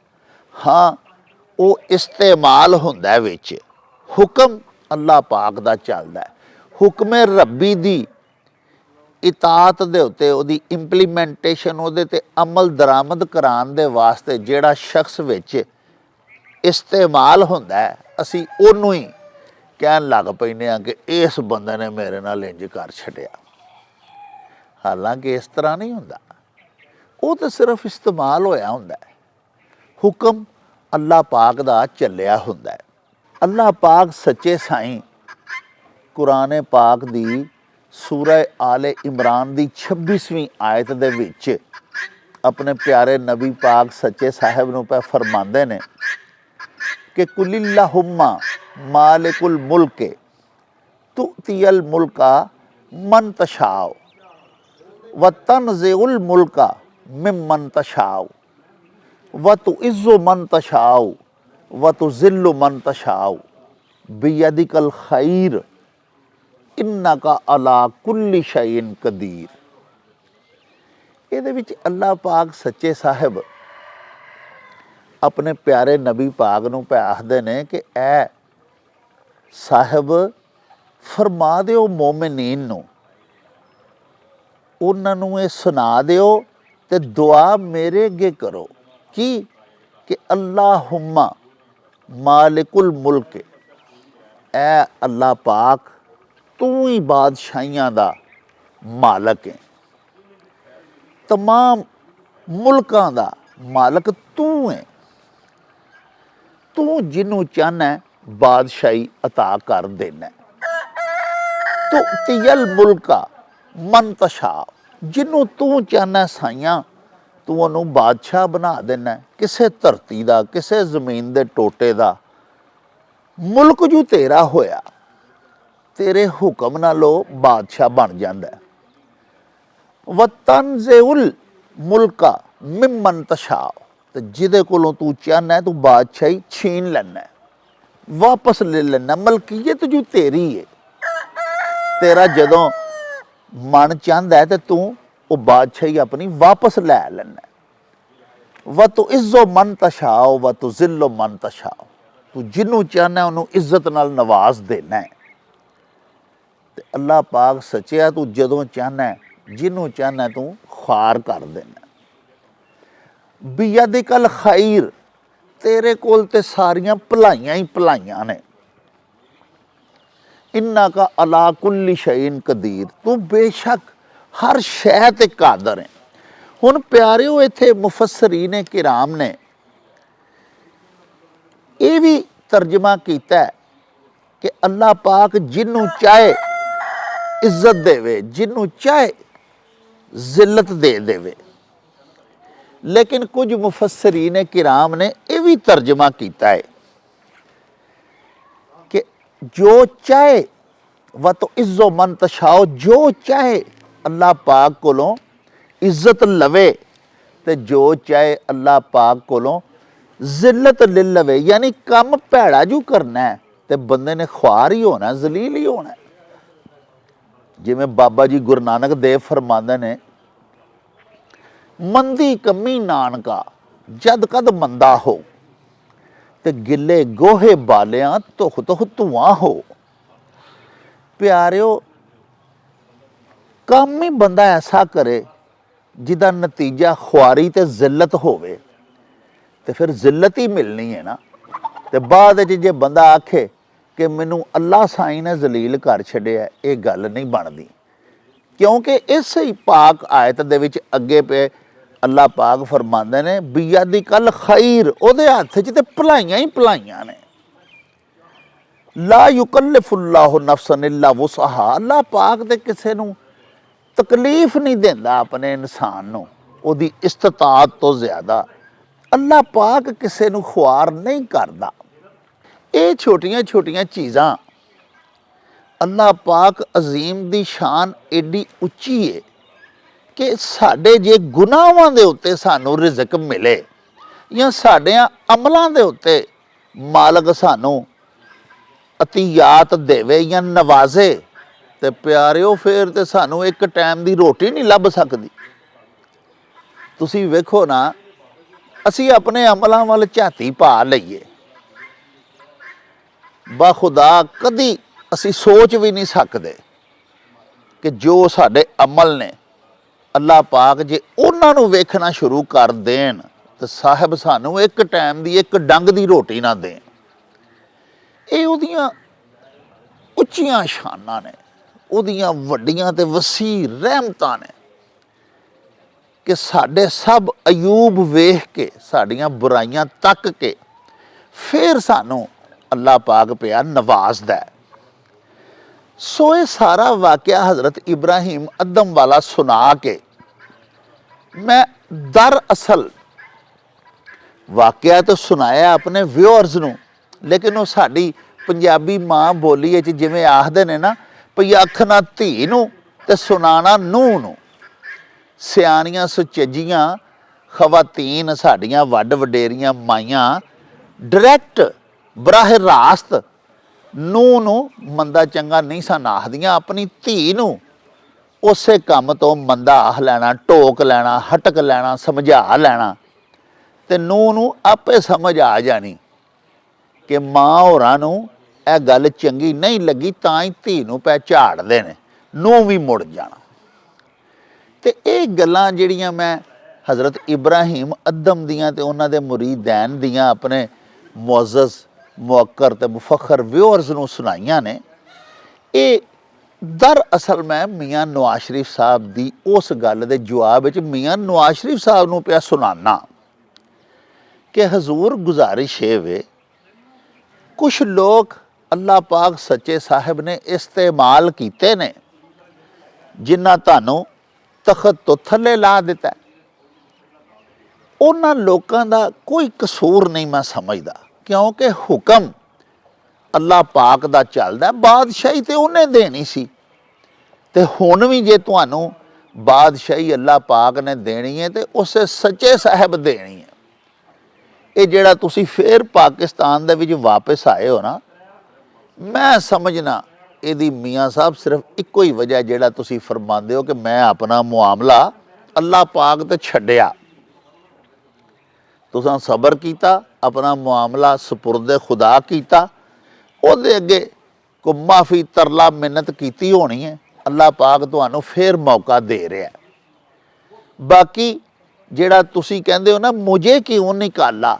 S1: हाँ वो इस्तेमाल हुंदा विच, हुक्म अल्लाह पाक दा चलदा है। हुक्मे रब्बी दी इतात दे उत्ते ओदी इंप्लीमेंटेशन ओदे ते अमल दरामद करान दे वास्ते जिहड़ा शख्स विच इस्तेमाल हुंदा है असी ओनू ही कहन लग पैंदे आ कि इस बंदे ने मेरे नाल इंज कर छड्डिया। हालांकि इस तरह नहीं हुंदा, वो तो सिर्फ इस्तेमाल होया हुंदा है। हुक्म अल्लाह पाक दा चलिया हुंदा है। अल्लाह पाक सच्चे साईं कुरान पाक दी सूरह आले इमरान दी 26वीं आयत दे विच अपने प्यारे नबी पाक सच्चे साहिब नूं पे फरमांदे ने कि कुलिल्लाहुम्मा मालिकुल मुल्क तुतियल मुल्का मन तशाओ व तनज़िउल मुल्का मिम्मन तशाओ व तुइज़्ज़ु मन तशाओ व तुज़िल्लु मन तशाओ बियदिकल खैर इन्नका अला कुल्ली शैइन कदीर। इहदे विच अल्लाह पाक सच्चे साहिब अपने प्यारे नबी पाक नूं पे आखदे ने कि ऐ साहिब फरमा दिओ मोमिनीन नूं, उन्हां नूं ये सुना दिओ ते दुआ मेरे अगे करो कि अल्लाहुम्मा मालिकुल मुल्क, ऐ अल्लाह पाक तू ही बादशाहियां दा मालक है, तमाम मुल्कां दा मालक तू है। तू जिन्हों चाहना बादशाही अता कर देना। तो तियल मुल्का मन तशा, जिन्हों तू चाहना साइयां तू उन्होंने बादशाह बना देना। किसे धरती का किसे जमीन के टोटे का मुल्क जो तेरा होया तेरे हुक्म नालों बादशाह बन जाता है। व तनज़िउल मुल्का मिम्मन तशा, तो जिदे कोलों तू चाहना है तू बादशाही छीन लेना, वापस ले लेना। मलकीयत जो तेरी है, तेरा जदों मन चाहता है तो तू वो बादशाही अपनी वापस लै लेना। व तू इज़्ज़ो मन तशाओ व तू ज़िल्लो मन तशाओ, तू जिन्हों चाहना उन्होंने इज्जत नाल नवाज देना है। ते अल्लाह पाक सच्चिया तू जदों चाहना जिन्हों चाहना तू ख्वार कर देना। बियदिकल खैर, तेरे कोल ते सारियां भलाइयां ही भलाइयां ने। इन्ना का अला कुल्ली शैइन कदीर, तू बेशक हर शै ते कादर है। हुण प्यारिओ इत्थे मुफस्सरीन किराम ने ये भी तर्जमा किया कि अल्लाह पाक जिन्हों चाहे इज्जत देवे, जिन्हों चाहे जिल्लत दे देवे। लेकिन कुछ मुफस्सरीन किराम ने यह भी तर्जमा किया है कि जो चाहे व तो इज्जो मन तशाओ, जो चाहे अल्लाह पाक कोलों इज्जत लवे ते जो चाहे अल्लाह पाक कोलों जिल्लत ले लवे। यानी कम भैड़ा जो करना है तो बंदे ने ख्वार ही होना, जलील ही होना। जिमें बाबा जी गुरु नानक देव फरमांदे ने, मंदी कमी नानका जद कद मंदा हो ते गिले गोहे बालियां तुख तुख धुआं हो। प्यारिओ ਕੰਮ ਹੀ ਬੰਦਾ ਐਸਾ ਕਰੇ ਜਿਹਦਾ ਨਤੀਜਾ ਖੁਆਰੀ ਤੇ ਜ਼ਿਲਤ ਹੋਵੇ, ਤੇ ਫਿਰ ਜ਼ਿਲਤ ਹੀ ਮਿਲਣੀ ਹੈ ਨਾ। ਤੇ ਬਾਅਦ ਵਿੱਚ ਜੇ ਬੰਦਾ ਆਖੇ ਕਿ ਮੈਨੂੰ ਅੱਲਾ ਸਾਈਂ ਨੇ ਜ਼ਲੀਲ ਕਰ ਛੱਡਿਆ, ਇਹ ਗੱਲ ਨਹੀਂ ਬਣਦੀ। ਕਿਉਂਕਿ ਇਸੇ ਹੀ ਪਾਕ ਆਇਤ ਦੇ ਵਿੱਚ ਅੱਗੇ ਪਏ ਅੱਲਾ ਪਾਕ ਫਰਮਾਉਂਦੇ ਨੇ ਬਿਯਦੀ ਕਲ ਖੈਰ, ਉਹਦੇ ਹੱਥ 'ਚ ਤੇ ਭਲਾਈਆਂ ਹੀ ਭਲਾਈਆਂ ਨੇ। ਲਾ ਯੁਕੱਲਿਫੁੱਲਾਹੁ ਨਫਸਨ ਇਲਾ ਵੁਸਅਹਾ, ਅੱਲਾ ਪਾਕ ਤੇ ਕਿਸੇ ਨੂੰ ਤਕਲੀਫ ਨਹੀਂ ਦਿੰਦਾ ਆਪਣੇ ਇਨਸਾਨ ਨੂੰ ਉਹਦੀ ਇਸਤਤਾਅਤ ਤੋਂ ਜ਼ਿਆਦਾ। ਅੱਲਾ ਪਾਕ ਕਿਸੇ ਨੂੰ ਖੁਆਰ ਨਹੀਂ ਕਰਦਾ। ਇਹ ਛੋਟੀਆਂ ਛੋਟੀਆਂ ਚੀਜ਼ਾਂ, ਅੱਲਾ ਪਾਕ ਅਜ਼ੀਮ ਦੀ ਸ਼ਾਨ ਏਡੀ ਉੱਚੀ ਹੈ ਕਿ ਸਾਡੇ ਜੇ ਗੁਨਾਹਾਂ ਦੇ ਉੱਤੇ ਸਾਨੂੰ ਰਿਜ਼ਕ ਮਿਲੇ ਜਾਂ ਸਾਡਿਆਂ ਅਮਲਾਂ ਦੇ ਉੱਤੇ ਮਾਲਕ ਸਾਨੂੰ ਅਤੀਯਾਤ ਦੇਵੇ ਜਾਂ ਨਵਾਜ਼ੇ, ਤੇ ਪਿਆਰਿਓ ਫਿਰ ਤੇ ਸਾਨੂੰ ਇੱਕ ਟਾਈਮ ਦੀ ਰੋਟੀ ਨਹੀਂ ਲੱਭ ਸਕਦੀ। ਤੁਸੀਂ ਵੇਖੋ ਨਾ, ਅਸੀਂ ਆਪਣੇ ਅਮਲਾਂ ਵੱਲ ਝਾਤੀ ਪਾ ਲਈਏ, ਬਾਖੁਦਾ ਕਦੀ ਅਸੀਂ ਸੋਚ ਵੀ ਨਹੀਂ ਸਕਦੇ ਕਿ ਜੋ ਸਾਡੇ ਅਮਲ ਨੇ ਅੱਲਾ ਪਾਕ ਜੇ ਉਹਨਾਂ ਨੂੰ ਵੇਖਣਾ ਸ਼ੁਰੂ ਕਰ ਦੇਣ ਤੇ ਸਾਹਿਬ ਸਾਨੂੰ ਇੱਕ ਟਾਈਮ ਦੀ ਇੱਕ ਡੰਗ ਦੀ ਰੋਟੀ ਨਾ ਦੇਣ। ਇਹ ਉਹਦੀਆਂ ਉੱਚੀਆਂ ਸ਼ਾਨਾਂ ਨੇ, ਉਹਦੀਆਂ ਵੱਡੀਆਂ ਤੇ ਵਸੀਹ ਰਹਿਮਤਾਂ ਨੇ ਕਿ ਸਾਡੇ ਸਭ ਅਯੂਬ ਵੇਖ ਕੇ, ਸਾਡੀਆਂ ਬੁਰਾਈਆਂ ਤੱਕ ਕੇ ਫਿਰ ਸਾਨੂੰ ਅੱਲਾ ਪਾਕ ਪਿਆ ਨਵਾਜ਼ਦਾ ਹੈ। ਸੋ ਇਹ ਸਾਰਾ ਵਾਕਿਆ ਹਜ਼ਰਤ ਇਬਰਾਹੀਮ ਅਦਮ ਵਾਲਾ ਸੁਣਾ ਕੇ ਮੈਂ ਦਰਅਸਲ ਵਾਕਿਆ ਤਾਂ ਸੁਣਾਇਆ ਆਪਣੇ ਵਿਊਅਰਸ ਨੂੰ, ਲੇਕਿਨ ਉਹ ਸਾਡੀ ਪੰਜਾਬੀ ਮਾਂ ਬੋਲੀ ਵਿੱਚ ਜਿਵੇਂ ਆਖਦੇ ਨੇ ਨਾ, ਭਈ ਆਖਣਾ ਧੀ ਨੂੰ ਤੇ ਸੁਣਾਣਾ ਨੂੰਹ ਨੂੰ। ਸਿਆਣੀਆਂ ਸੁਚੱਜੀਆਂ ਖਵਾਤੀਨ ਸਾਡੀਆਂ ਵੱਡ ਵਡੇਰੀਆਂ ਮਾਈਆਂ ਡਾਇਰੈਕਟ ਬਰਾਹ ਰਾਸਤ ਨੂੰਹ ਨੂੰ ਮੰਦਾ ਚੰਗਾ ਨਹੀਂ ਸਨ ਆਖਦੀਆਂ, ਆਪਣੀ ਧੀ ਨੂੰ ਉਸੇ ਕੰਮ ਤੋਂ ਮੰਦਾ ਆਖ ਲੈਣਾ, ਟੋਕ ਲੈਣਾ, ਹਟਕ ਲੈਣਾ, ਸਮਝਾ ਲੈਣਾ, ਤੇ ਨੂੰਹ ਨੂੰ ਆਪੇ ਸਮਝ ਆ ਜਾਣੀ ਕਿ ਮਾਂ ਹੋਰਾਂ ਨੂੰ ਇਹ ਗੱਲ ਚੰਗੀ ਨਹੀਂ ਲੱਗੀ, ਤਾਂ ਹੀ ਧੀ ਨੂੰ ਪੈ ਝਾੜਦੇ ਨੇ, ਨੂੰਹ ਵੀ ਮੁੜ ਜਾਣਾ। ਤੇ ਇਹ ਗੱਲਾਂ ਜਿਹੜੀਆਂ ਮੈਂ ਹਜ਼ਰਤ ਇਬਰਾਹੀਮ ਅਦਮ ਦੀਆਂ ਤੇ ਉਹਨਾਂ ਦੇ ਮੁਰੀदैन ਦੀਆਂ ਆਪਣੇ ਮੁਅੱਜ਼ਜ਼ ਮੁਅੱਕਰ ਤੇ ਮੁਫੱਖਰ ਵਿਊਅਰਸ ਨੂੰ ਸੁਣਾਈਆਂ ਨੇ, ਇਹ ਦਰਅਸਲ ਮੈਂ ਮੀਆਂ ਨਵਾਜ਼ ਸ਼ਰੀਫ ਸਾਹਿਬ ਦੀ ਉਸ ਗੱਲ ਦੇ ਜਵਾਬ ਵਿੱਚ ਮੀਆਂ ਨਵਾਜ਼ ਸ਼ਰੀਫ ਸਾਹਿਬ ਨੂੰ ਪਿਆ ਸੁਣਾਨਾ ਕਿ ਹਜ਼ੂਰ ਗੁਜ਼ਾਰਿਸ਼ ਹੈ ਵੇ, ਕੁਛ ਲੋਕ ਅੱਲਾ ਪਾਕ ਸੱਚੇ ਸਾਹਿਬ ਨੇ ਇਸਤੇਮਾਲ ਕੀਤੇ ਨੇ ਜਿਨ੍ਹਾਂ ਤੁਹਾਨੂੰ ਤਖਤ ਤੋਂ ਥੱਲੇ ਲਾ ਦਿੱਤਾ। ਉਹਨਾਂ ਲੋਕਾਂ ਦਾ ਕੋਈ ਕਸੂਰ ਨਹੀਂ ਮੈਂ ਸਮਝਦਾ, ਕਿਉਂਕਿ ਹੁਕਮ ਅੱਲਾ ਪਾਕ ਦਾ ਚੱਲਦਾ, ਬਾਦਸ਼ਾਹੀ ਤੇ ਉਹਨੇ ਦੇਣੀ ਸੀ, ਤੇ ਹੁਣ ਵੀ ਜੇ ਤੁਹਾਨੂੰ ਬਾਦਸ਼ਾਹੀ ਅੱਲਾ ਪਾਕ ਨੇ ਦੇਣੀ ਹੈ ਤੇ ਉਸੇ ਸੱਚੇ ਸਾਹਿਬ ਦੇਣੀ ਹੈ। ਇਹ ਜਿਹੜਾ ਤੁਸੀਂ ਫੇਰ ਪਾਕਿਸਤਾਨ ਦੇ ਵਿੱਚ ਵਾਪਸ ਆਏ ਹੋ ਨਾ, ਮੈਂ ਸਮਝਣਾ ਇਹਦੀ ਮੀਆਂ ਸਾਹਿਬ ਸਿਰਫ ਇੱਕੋ ਹੀ ਵਜ੍ਹਾ, ਜਿਹੜਾ ਤੁਸੀਂ ਫਰਮਾਉਂਦੇ ਹੋ ਕਿ ਮੈਂ ਆਪਣਾ ਮੁਆਮਲਾ ਅੱਲਾ ਪਾਕ ਤੇ ਛੱਡਿਆ, ਤੁਸੀਂ ਸਬਰ ਕੀਤਾ, ਆਪਣਾ ਮੁਆਮਲਾ ਸਪੁਰਦ ਖੁਦਾ ਕੀਤਾ, ਉਹਦੇ ਅੱਗੇ ਕੋ ਮਾਫੀ ਤਰਲਾ ਮਿੰਨਤ ਕੀਤੀ ਹੋਣੀ ਹੈ, ਅੱਲਾ ਪਾਕ ਤੁਹਾਨੂੰ ਫੇਰ ਮੌਕਾ ਦੇ ਰਿਹਾ। ਬਾਕੀ ਜਿਹੜਾ ਤੁਸੀਂ ਕਹਿੰਦੇ ਹੋ ਨਾ ਮੁਝੇ ਕਿਉਂ ਨਿਕਾਲਾ,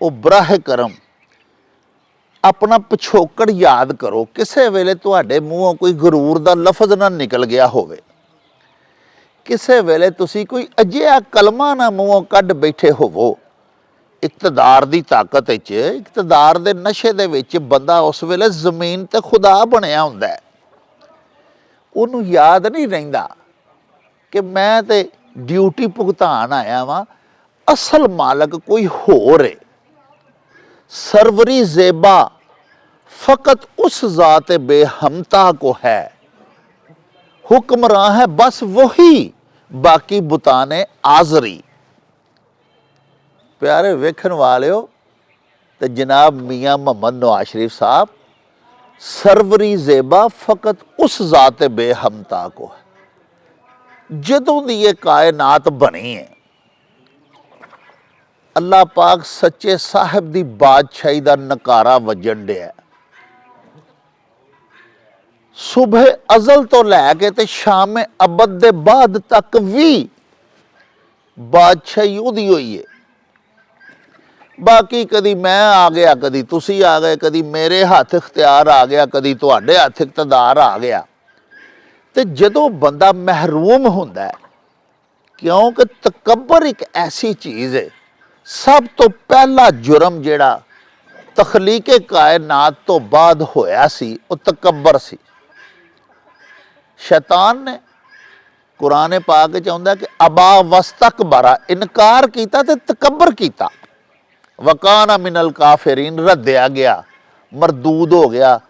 S1: ਉਹ ਬਰਾਹ ਕਰਮ ਆਪਣਾ ਪਿਛੋਕੜ ਯਾਦ ਕਰੋ, ਕਿਸੇ ਵੇਲੇ ਤੁਹਾਡੇ ਮੂੰਹੋਂ ਕੋਈ ਗਰੂਰ ਦਾ ਲਫ਼ਜ਼ ਨਾ ਨਿਕਲ ਗਿਆ ਹੋਵੇ, ਕਿਸੇ ਵੇਲੇ ਤੁਸੀਂ ਕੋਈ ਅਜਿਹਾ ਕਲਮਾ ਨਾ ਮੂੰਹੋਂ ਕੱਢ ਬੈਠੇ ਹੋਵੋ। ਇਕਤਦਾਰ ਦੀ ਤਾਕਤ ਵਿੱਚ, ਇਕਤਦਾਰ ਦੇ ਨਸ਼ੇ ਦੇ ਵਿੱਚ ਬੰਦਾ ਉਸ ਵੇਲੇ ਜ਼ਮੀਨ ਤੇ ਖੁਦਾ ਬਣਿਆ ਹੁੰਦਾ ਹੈ, ਉਹਨੂੰ ਯਾਦ ਨਹੀਂ ਰਹਿੰਦਾ ਕਿ ਮੈਂ ਤੇ ਡਿਊਟੀ ਭੁਗਤਾਨ ਆਇਆ ਵਾਂ, ਅਸਲ ਮਾਲਕ ਕੋਈ ਹੋਰ ਹੈ। ਸਰਵਰੀ ਜ਼ੇਬਾ फकत उस ज़ात बेहमता को है, हुक्मरां है बस वही, बाकी बुताने आजरी। प्यारे वेखन वाले हो, तो जनाब मियाँ मोहम्मद नवाज शरीफ साहब सरवरी ज़ेबा फकत उस ज़ात बेहमता को है। जदों दी ये कायनात बनी है, अल्लाह पाक सच्चे साहिब दी बादशाही दा नकारा वजन दिया। सुबह अजल तो लैके ते शाम अबद दे बाद तक भी बादशाही उहदी होई है। बाकी कदी मैं आ गया, कदी तुसी आ गए, कदी मेरे हथ इख्तियार आ गया, कदी तुहाडे हथ इख्तियार आ गया। ते जदों बंदा महरूम हुंदा है, क्योंकि तकब्बर एक ऐसी चीज़ है, सब तो पहला जुर्म जिहड़ा तखलीके कायनात तो बाद होया सी वो तकब्बर सी। शैतान ने कुरान पाक च आउंदा कि अबा वस्तकबरा, इनकार किया ते तकब्बर किया। वकाना मिनल काफिरीन, रद्दिया गया, मरदूद हो गया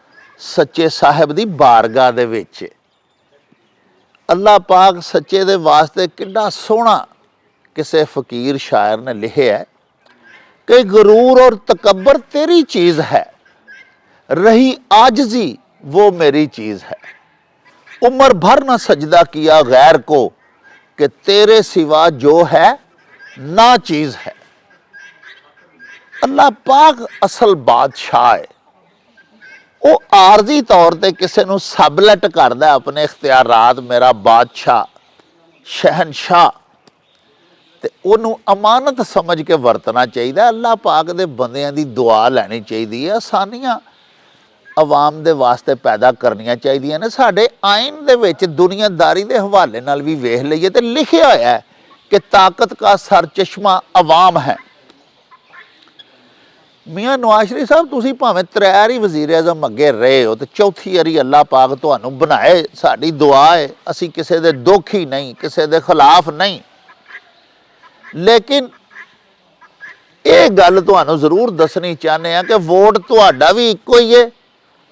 S1: सच्चे साहिब दी बारगाह दे विच। अल्लाह पाक सच्चे दे वास्ते कितना सोहना किसी फकीर शायर ने लिखिया है कि गुरूर और तकब्बर तेरी चीज़ है, रही आजजी वो मेरी चीज़ है। उम्र भर ना सजदा किया गैर को, कि तेरे सिवा जो है ना चीज़ है। अल्लाह पाक असल बादशाह है। वो आरजी तौर पर किसी को सबलट करता अपने इख्तियारात, मेरा बादशाह शहनशाह, ते उन्होंने अमानत समझ के वरतना चाहिए। अल्लाह पाक दे बंदियां दी दुआ लैनी चाहिए, आसानियां अवाम दे वास्ते पैदा करनियां चाहिए ने। साडे आइन दे विच दुनियादारी दे हवाले नाल भी वेख लईए ते लिखिया होया है कि ताकत का सरचश्मा अवाम है। मियाँ नवाज शरीफ साहब, तुसीं भावें 3 वारी वज़ीर आज़म अगे रहे हो, तो चौथी वारी अल्लाह पाक तुहानूं बनाए। साडी दुआ है, असीं किसी दे दुख ही नहीं, किसी दे खिलाफ नहीं। लेकिन ये गल तुहानूं जरूर दसनी चाहते हैं कि वोट तुहाडा भी इक्को ही है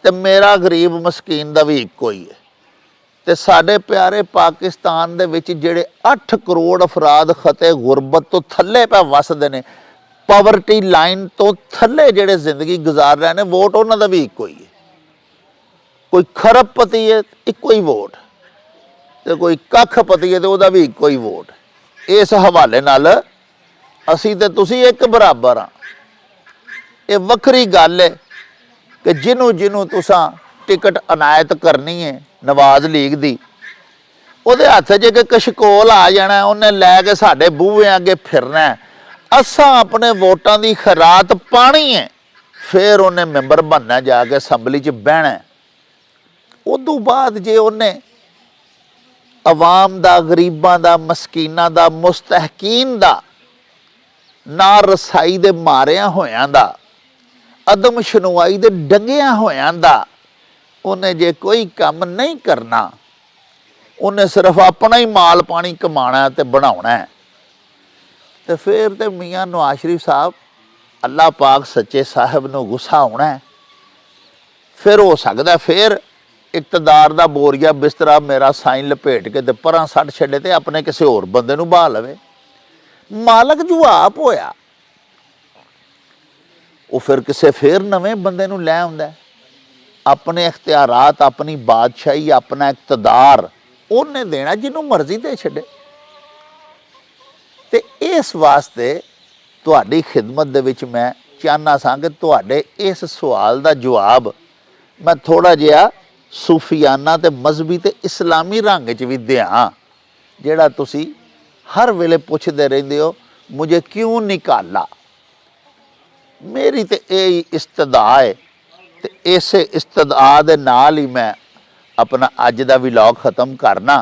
S1: ते मेरा गरीब मस्कीन दा भी इक्को ही है। ते साडे प्यारे पाकिस्तान दे विच जिहड़े 8 करोड़ अफराद खते गुरबत तो थल्ले पे वसदे ने, पावर्टी लाइन तो थल्ले जिहड़े जिंदगी गुजार रहे हैं, वोट उन्हां दा भी इक्को ही है। कोई खरबपति है इक्को ही वोट, ते कोई कखपति है तो उहदा भी इक्को ही वोट। इस हवाले नाल असीं ते तुसीं एक बराबर हाँ। ये वखरी गल है कि जिन्हों जिन्हों तुसां टिकट अनायत करनी है नवाज लीग दी, उहदे हत्थ च एक कशकोल आ जाना, उन्हें लैके साडे बूहे अगे फिरना है। असां अपने वोटां दी खैरात पानी है, फिर उन्हें मैंबर बनना, जाके असैम्बली च बहना है। उदों बाद जे उन्हें अवाम दा, गरीबां दा, मस्कीनां दा, मुस्तहकीन दा, ना रसाई दे मारियां होयां दा, अदम शनुआई दे डंगियां होयां दा उन्हें जे कोई काम नहीं करना, उन्हें सिर्फ अपना ही माल पानी कमाना ते बनाउणा है, तो फिर तो मियाँ नवाज शरीफ साहब अल्लाह पाक सच्चे साहिब नूं गुस्सा होना है। फिर हो सकता फिर इकतदार दा बोरिया बिस्तरा मेरा साइन लपेट के ते परां सट छड्डे ते अपने किसी होर बंदे नूं बहा लवे। मालक जो आप होया वो फिर किसी फिर नवें बंदे नूं लै आउंदा है। अपने इख्तियारात, अपनी बादशाही, अपना इकतदार उन्हें देना जिन्हों मर्जी दे छड्डे। ते इस वास्ते तुहाडी खिदमत दे विच मैं चाहना सा कि तुहाडे इस सवाल दा जवाब मैं थोड़ा जिहा सूफियाना ते मजहबी ते इस्लामी रंग च भी दियां, जिहड़ा तुसी हर वेले पुछदे रहिंदे हो, मुझे क्यों निकाला। मेरी तो यही इस्तदा है, ते इसे इस्तदा दे नाल ही मैं अपना अज दा व्लॉग ख़त्म करना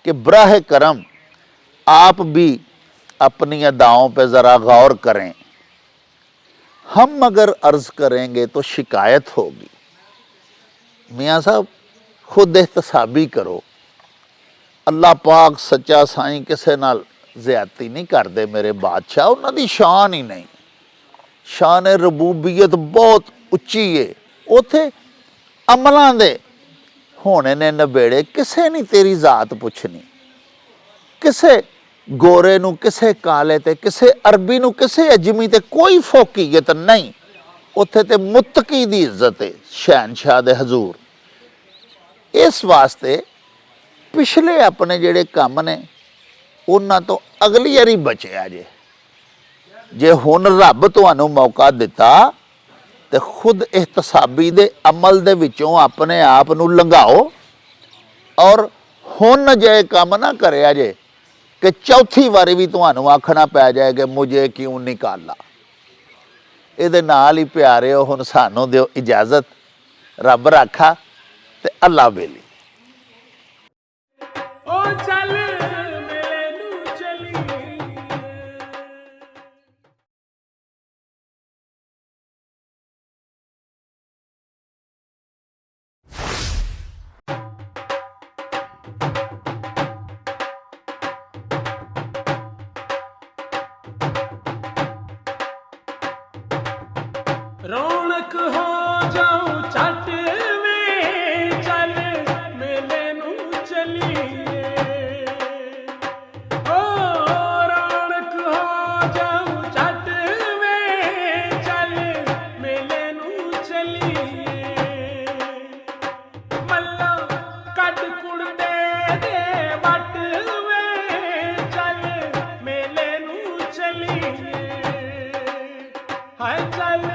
S1: कि बराह करम आप भी अपनी अदाओं पे ज़रा गौर करें। हम अगर अर्ज़ करेंगे तो शिकायत होगी। मियाँ साहब खुद एहतसाबी करो, अल्लाह पाक सच्चा साईं किसे नाल ज़्यादती नहीं करते। मेरे बादशाह उन्हां दी शान ही नहीं, शान रबूबीयत बहुत उच्ची है। उथे अमलों दे होने ने नबेड़े, किसे नहीं तेरी जात पुछनी, किसे गोरे नू, किसे काले ते, किसे अरबी नू, किसे अजमी ते कोई फोकीयत नहीं। उत्थे ते मुत्तकी दी इज्जत है शहनशाह दे हजूर। इस वास्ते पिछले अपने जिहड़े काम ने उन्हां तो अगली वारी बचिया जे हुण रब तुहानूं मौका दिता ਤੇ ਖੁਦ ਇਹਤਸਾਬੀ ਦੇ ਅਮਲ ਦੇ ਵਿੱਚੋਂ ਆਪਣੇ ਆਪ ਨੂੰ ਲੰਘਾਓ ਔਰ ਹੁਣ ਜੇ ਕੰਮ ਨਾ ਕਰਿਆ ਜੇ ਕਿ ਚੌਥੀ ਵਾਰੀ ਵੀ ਤੁਹਾਨੂੰ ਆਖਣਾ ਪੈ ਜਾਏ ਕਿ ਮੁਝੇ ਕਿਉਂ ਨਿਕਾਲਾ। ਇਹਦੇ ਨਾਲ ਹੀ ਪਿਆਰਿਓ ਹੁਣ ਸਾਨੂੰ ਦਿਓ ਇਜਾਜ਼ਤ। ਰੱਬ ਰਾਖਾ ਤੇ ਅੱਲਾ ਬੇਲੀ।
S2: रौनक हो जाऊं चट में चल मेले नू चलिए। ओ रौनक हो जाऊं चट में चल मेले नू चलिए। मल्ला कट कुड़ दे बट में चल मेले नू चलिए। हाय चल